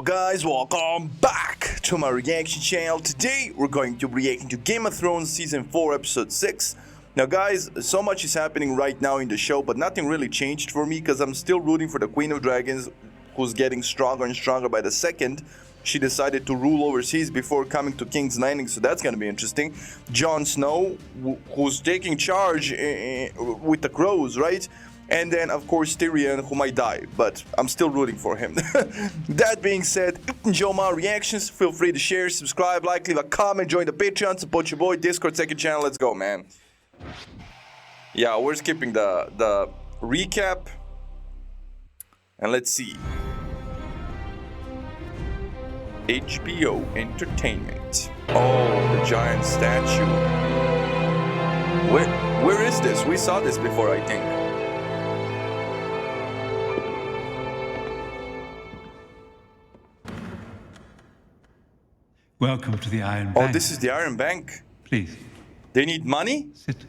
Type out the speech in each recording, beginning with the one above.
guys, welcome back to my reaction channel. Today we're going to react to Game of Thrones Season 4 Episode 6. Now guys, so much is happening right now in the show, but nothing really changed for me because I'm still rooting for the Queen of Dragons, who's getting stronger and stronger by the second. She decided to rule overseas before coming to King's Landing, so that's going to be interesting. Jon Snow, who's taking charge with the crows, right? And then, of course, Tyrion, who might die, but I'm still rooting for him. That being said, if you enjoy my reactions, feel free to share, subscribe, like, leave a comment, join the Patreon, support your boy, Discord, second channel. Let's go, man. Yeah, we're skipping the recap. And let's see. HBO Entertainment. Oh, the giant statue. Where is this? We saw this before, I think. Welcome to the Iron Bank. Oh, this is the Iron Bank. Please. They need money? Sit.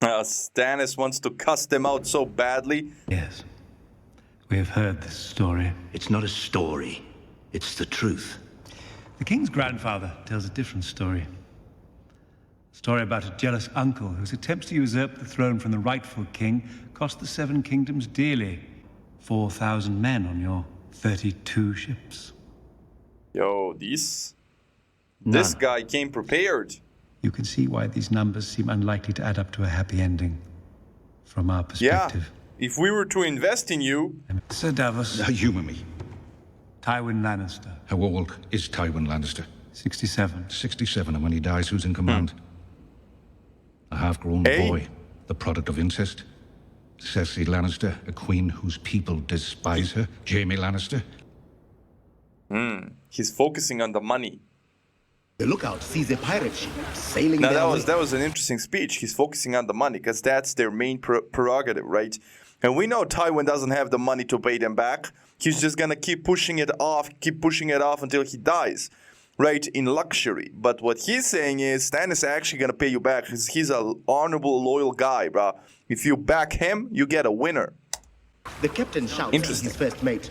Stannis wants to cuss them out so badly. Yes. We have heard this story. It's not a story. It's the truth. The king's grandfather tells a different story. A story about a jealous uncle whose attempts to usurp the throne from the rightful king cost the Seven Kingdoms dearly. 4,000 men on your 32 ships. Yo, this guy came prepared. You can see why these numbers seem unlikely to add up to a happy ending. From our perspective. Yeah, if we were to invest in you... Sir Davos. Humor me. Tywin Lannister. How old is Tywin Lannister? 67. 67, and when he dies, who's in command? A half-grown boy, the product of incest. Cersei Lannister, a queen whose people despise her. Jaime Lannister. He's focusing on the money. The lookout sees a pirate ship sailing Now down. that was an interesting speech. He's focusing on the money because that's their main prerogative, right? And we know Tywin doesn't have the money to pay them back. He's just gonna keep pushing it off until he dies, right? In luxury. But what he's saying is Stannis actually gonna pay you back because he's an honorable, loyal guy, bro. If you back him, you get a winner. The captain shouts to his first mate,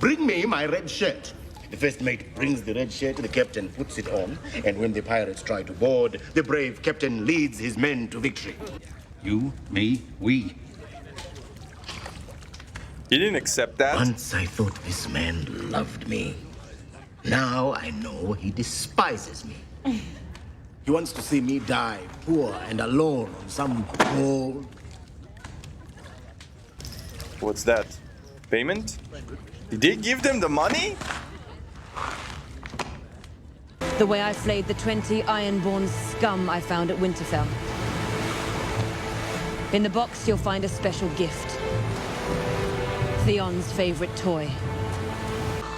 "Bring me my red shirt." The first mate brings the red shirt, the captain puts it on, and when the pirates try to board, the brave captain leads his men to victory. You, me, we. He didn't accept that. Once I thought this man loved me. Now I know he despises me. He wants to see me die, poor and alone on some pole. What's that? Payment? Did they give them the money? The way I flayed the 20 Ironborn scum I found at Winterfell. In the box, you'll find a special gift. Theon's favorite toy.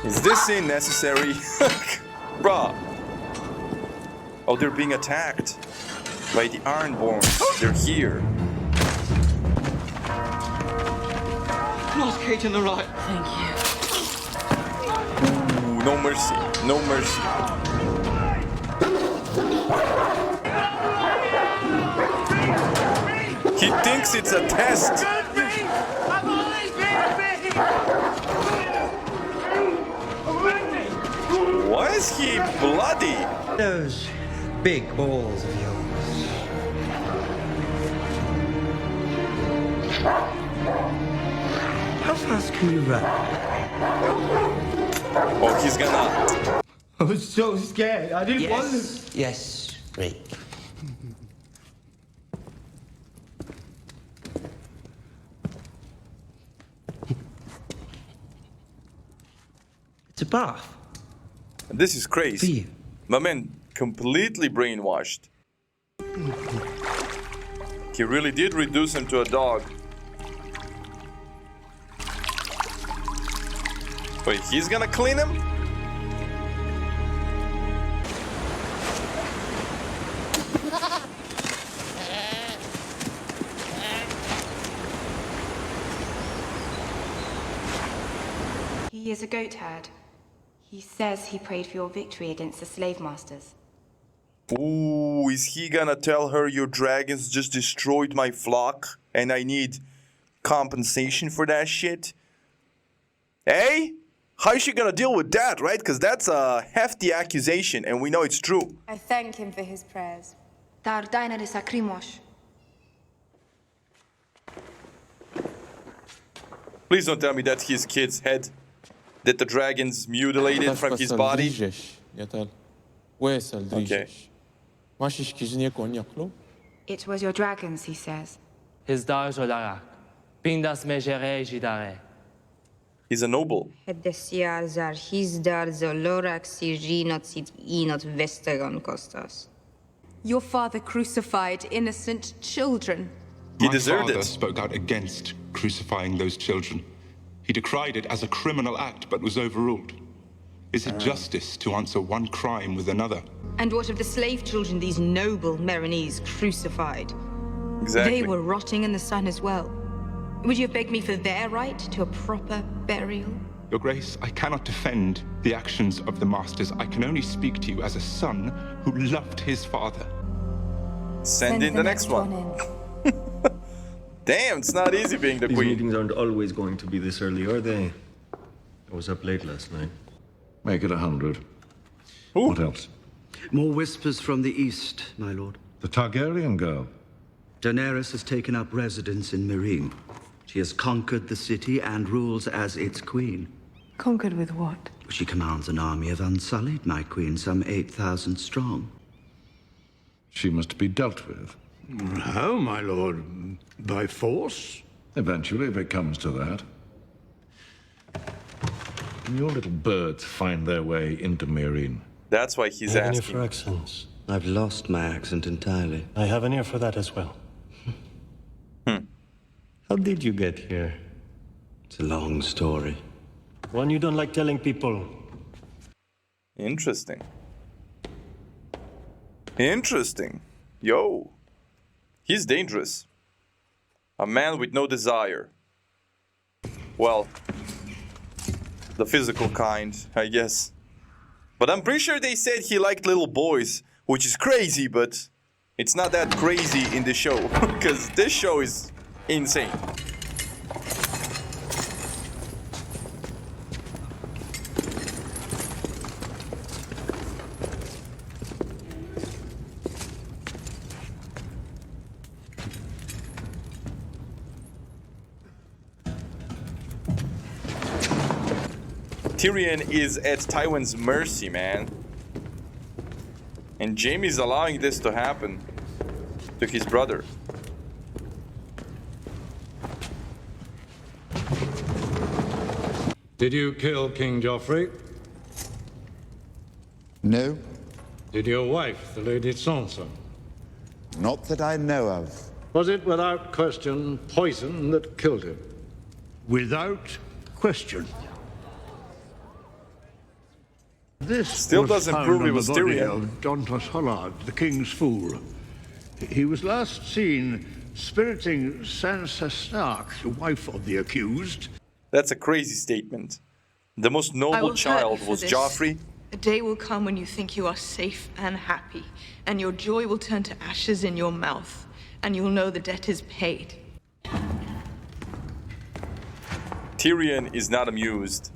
Is this scene necessary? Bruh. Oh, they're being attacked by the Ironborn. They're here. Lost Kate in the right. Thank you. Ooh, no mercy. No mercy. He thinks it's a test. Why is he bloody? Those big balls of yours. How fast can you run? Oh, he's gonna... I was so scared. I didn't want to. Yes, Rick. It's a bath. This is For crazy. you. My man completely brainwashed. He really did reduce him to a dog. Wait, he's gonna clean him? He is a goat herd. He says he prayed for your victory against the slave masters. Ooh, is he gonna tell her your dragons just destroyed my flock and I need compensation for that shit. Hey? How is she gonna deal with that, right? Because that's a hefty accusation, and we know it's true. I thank him for his prayers. Dar dainare sakrimosh. Please don't tell me that's his kid's head that the dragons mutilated from his body. Okay. It was your dragons, he says. His daughters are Pindas megere jidare. He's a noble. Hedesiar zar hizdar zolorak sirinot sit inot vestegon kostas. Your father crucified innocent children. He deserved My father it. spoke out against crucifying those children. He decried it as a criminal act, but was overruled. Is it justice to answer one crime with another? And what of the slave children these noble Meronese crucified? Exactly. They were rotting in the sun as well. Would you have begged me for their right to a proper burial? Your Grace, I cannot defend the actions of the masters. I can only speak to you as a son who loved his father. Send in the next one. Damn, it's not easy being the These queen. meetings aren't always going to be this early, are they? I was up late last night. Make it 100. Ooh. What else? More whispers from the east, my lord. The Targaryen girl. Daenerys has taken up residence in Meereen. She has conquered the city and rules as its queen. Conquered with what? She commands an army of Unsullied, my queen, some 8,000 strong. She must be dealt with. How, my lord? By force? Eventually, if it comes to that. Can your little birds find their way into Meereen? That's why he's I have an ear asking. for accents. I've lost my accent entirely. I have an ear for that as well. How did you get here? It's a long story. One you don't like telling people. Interesting. Interesting. Yo. He's dangerous. A man with no desire. Well, the physical kind, I guess. But I'm pretty sure they said he liked little boys, which is crazy, but it's not that crazy in the show, because this show is insane. Tyrion is at Tywin's mercy, man. And Jaime's allowing this to happen to his brother. Did you kill King Joffrey? No, Did your wife, the Lady Sansa? not that I know of. Was it without question poison that killed him? Without question. This Still was doesn't found prove on it was the body Tyrion. of Dontos Hollard, the king's fool. He was last seen spiriting Sansa Stark, the wife of the accused. That's a crazy statement. The most I noble will child hurt you for was this. Joffrey. A day will come when you think you are safe and happy, and your joy will turn to ashes in your mouth, and you'll know the debt is paid. Tyrion is not amused.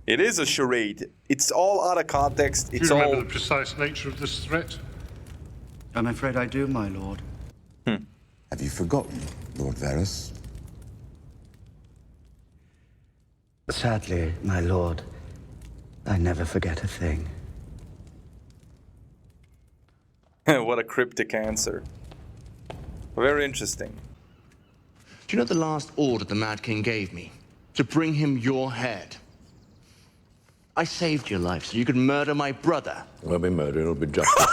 It is a charade. It's all out of context. Do It's you remember all... the precise nature of this threat? I'm afraid I do, my lord. Have you forgotten, Lord Varys? Sadly, my lord, I never forget a thing. What a cryptic answer. Very interesting. Do you know the last order the Mad King gave me? To bring him your head. I saved your life so you could murder my brother. It won't be murder, it'll be justice.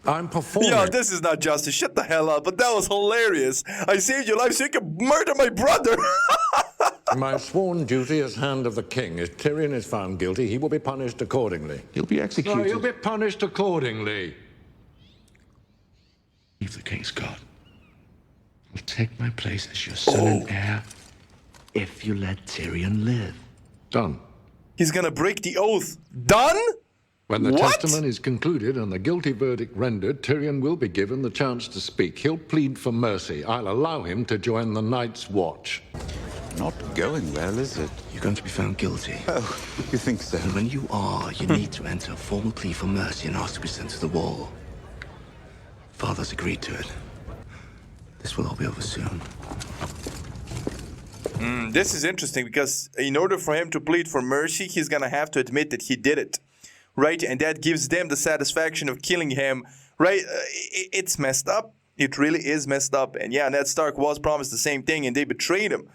I'm performing. Yo, this is not justice. Shut the hell up. But that was hilarious. I saved your life so you could murder my brother. My sworn duty as Hand of the King. If Tyrion is found guilty, he will be punished accordingly. He'll be executed. No, he'll be punished accordingly. If the king's gone, I'll take my place as your son and heir if you let Tyrion live. Done. He's gonna break the oath. Done? When the What? testament is concluded and the guilty verdict rendered, Tyrion will be given the chance to speak. He'll plead for mercy. I'll allow him to join the Night's Watch. Not going well, is it? You're going to be found guilty. Oh, you think so? And when you are, you need to enter a formal plea for mercy and ask to be sent to the wall. Father's agreed to it. This will all be over soon. This is interesting because in order for him to plead for mercy, he's gonna have to admit that he did it, right? And that gives them the satisfaction of killing him, right? It's messed up. It really is messed up. And yeah, Ned Stark was promised the same thing, and they betrayed him.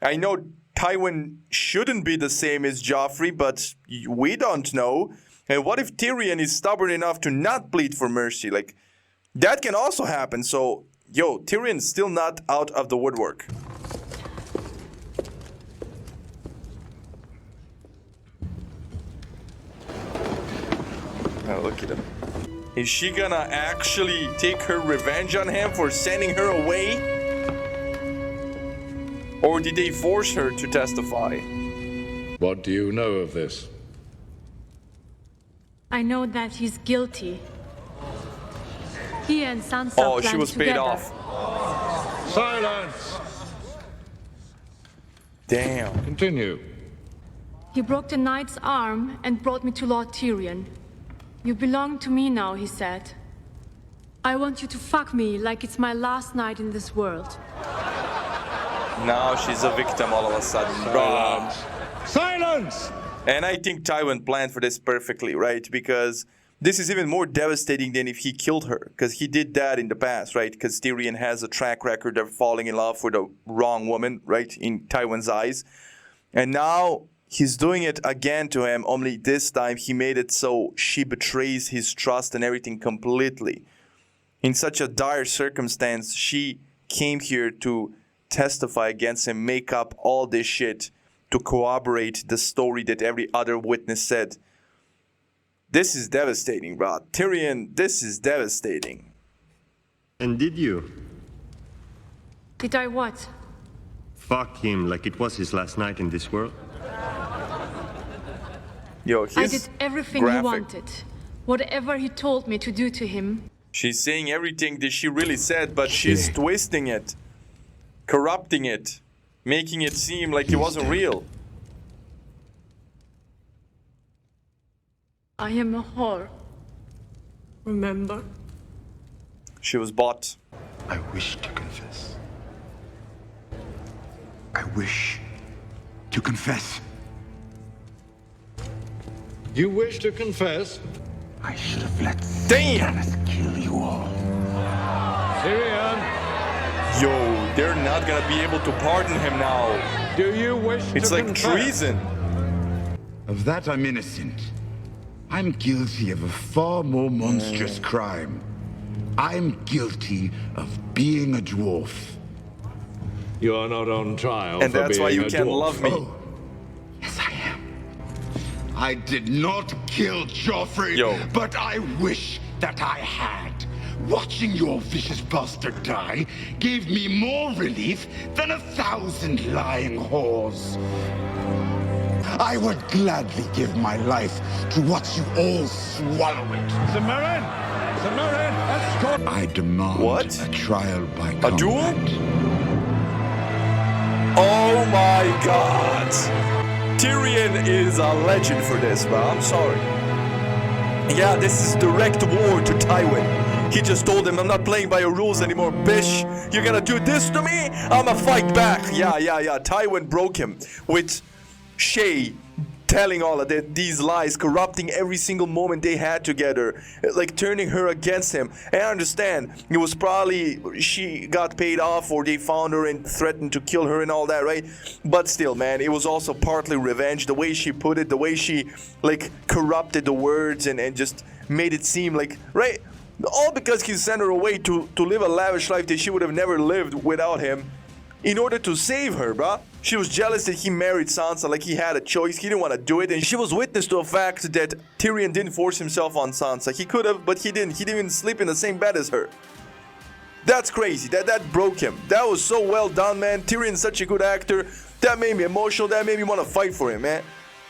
I know Tywin shouldn't be the same as Joffrey, but we don't know. And what if Tyrion is stubborn enough to not plead for mercy? Like, that can also happen. So, yo, Tyrion's still not out of the woodwork. Oh, look at him. Is she gonna actually take her revenge on him for sending her away? Or did they force her to testify? What do you know of this? I know that he's guilty. He and Sansa Oh, she planned was paid together. off. Silence! Damn. Continue. He broke the knight's arm and brought me to Lord Tyrion. You belong to me now, he said. I want you to fuck me like it's my last night in this world. Now she's a victim all of a sudden. Silence. Silence! And I think Tywin planned for this perfectly, right? Because this is even more devastating than if he killed her. Because he did that in the past, right? Because Tyrion has a track record of falling in love with the wrong woman, right? In Tywin's eyes. And now he's doing it again to him, only this time he made it so she betrays his trust and everything completely. In such a dire circumstance, she came here to testify against him, make up all this shit to corroborate the story that every other witness said. This is devastating, bro. Tyrion, this is devastating. And did you? Did I what? Fuck him like it was his last night in this world? Yo, he's I did everything graphic. he wanted. Whatever he told me to do to him. She's saying everything that she really said, but she's twisting it, corrupting it, making it seem like it wasn't real. I am a whore. Remember? She was bought. I wish to confess. I wish to confess. You wish to confess? I should have let Damn! kill you all. Tyrion! Yo, they're not gonna be able to pardon him now. Do you wish It's to like confess? treason. Of that I'm innocent. I'm guilty of a far more monstrous crime. I'm guilty of being a dwarf. You are not on trial And for that's why being you a can't dwarf. love me. Oh, yes, I am. I did not kill Joffrey, Yo. but I wish that I had. Watching your vicious bastard die gave me more relief than 1,000 lying whores. I would gladly give my life to watch you all swallow it. Samarin! Samarin! Escort! I demand What? a trial by A combat. duel? Oh my god! Tyrion is a legend for this, bro. I'm sorry. Yeah, this is direct war to Tywin. He just told him, I'm not playing by your rules anymore, bitch. You're gonna do this to me? I'ma fight back. Yeah. Tywin broke him with Shay telling all of these lies, corrupting every single moment they had together, like turning her against him. And I understand, it was probably she got paid off or they found her and threatened to kill her and all that, right? But still, man, it was also partly revenge. The way she put it, the way she like corrupted the words and just made it seem like, right? All because he sent her away to live a lavish life that she would have never lived without him in order to save her, bruh. She was jealous that he married Sansa, like he had a choice. He didn't want to do it, and she was witness to a fact that Tyrion didn't force himself on Sansa. He could have, but he didn't. He didn't even sleep in the same bed as her. That's crazy. That broke him. That was so well done, man. Tyrion's such a good actor. That made me emotional. That made me want to fight for him, man.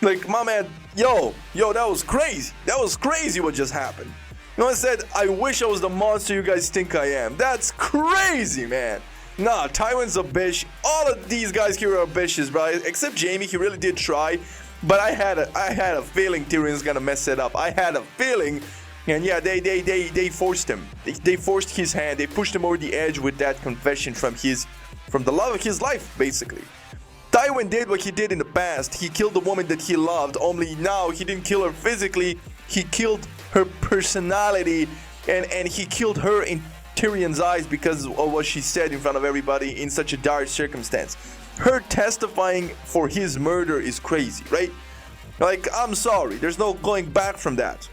Like, my man, yo, that was crazy. That was crazy what just happened. You know, I said, I wish I was the monster you guys think I am. That's crazy, man. Nah, Tywin's a bitch. All of these guys here are bitches, bro. Except Jaime, he really did try. But I had a feeling Tyrion's gonna mess it up. I had a feeling. And yeah, they forced him. They forced his hand. They pushed him over the edge with that confession from the love of his life, basically. Tywin did what he did in the past. He killed the woman that he loved, only now he didn't kill her physically. He killed her personality, and he killed her in Tyrion's eyes because of what she said in front of everybody in such a dire circumstance. Her testifying for his murder is crazy, right? Like, I'm sorry, there's no going back from that.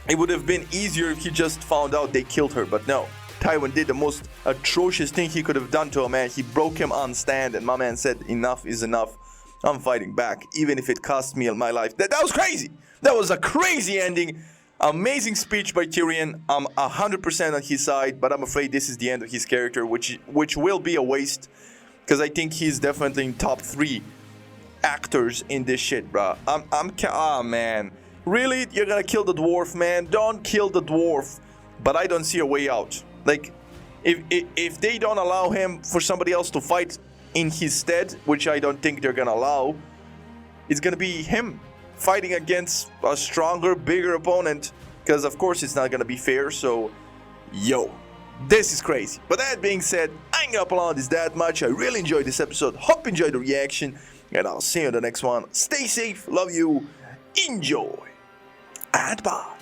It would have been easier if he just found out they killed her, but no. Tywin did the most atrocious thing he could have done to a man. He broke him on stand, and my man said, enough is enough. I'm fighting back, even if it cost me my life. That was crazy. That was a crazy ending. Amazing speech by Tyrion. I'm 100% on his side, but I'm afraid this is the end of his character, which will be a waste, because I think he's definitely in top 3 actors in this shit, bro. Ah, man. Really? You're gonna kill the dwarf, man? Don't kill the dwarf. But I don't see a way out. Like, if they don't allow him for somebody else to fight in his stead, which I don't think they're gonna allow, it's gonna be him fighting against a stronger, bigger opponent. Because of course it's not gonna be fair. So, yo, this is crazy. But that being said, I ain't gonna prolong this that much. I really enjoyed this episode. Hope you enjoyed the reaction. And I'll see you in the next one. Stay safe. Love you. Enjoy. And bye.